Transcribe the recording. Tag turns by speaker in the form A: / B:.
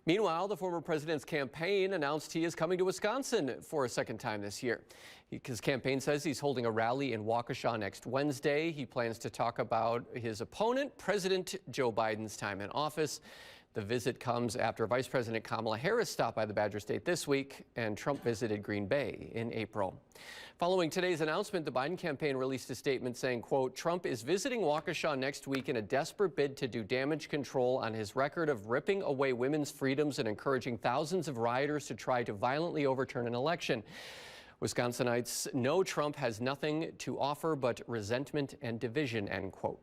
A: Meanwhile, the former president's campaign announced he is coming to Wisconsin for a second time this year. His campaign says he's holding a rally in Waukesha next Wednesday. He plans to talk about his opponent, President Joe Biden's time in office. The visit comes after Vice President Kamala Harris stopped by the Badger State this week and Trump visited Green Bay in April. Following today's announcement, the Biden campaign released a statement saying, quote, Trump is visiting Waukesha next week in a desperate bid to do damage control on his record of ripping away women's freedoms and encouraging thousands of rioters to try to violently overturn an election. Wisconsinites know Trump has nothing to offer but resentment and division, end quote.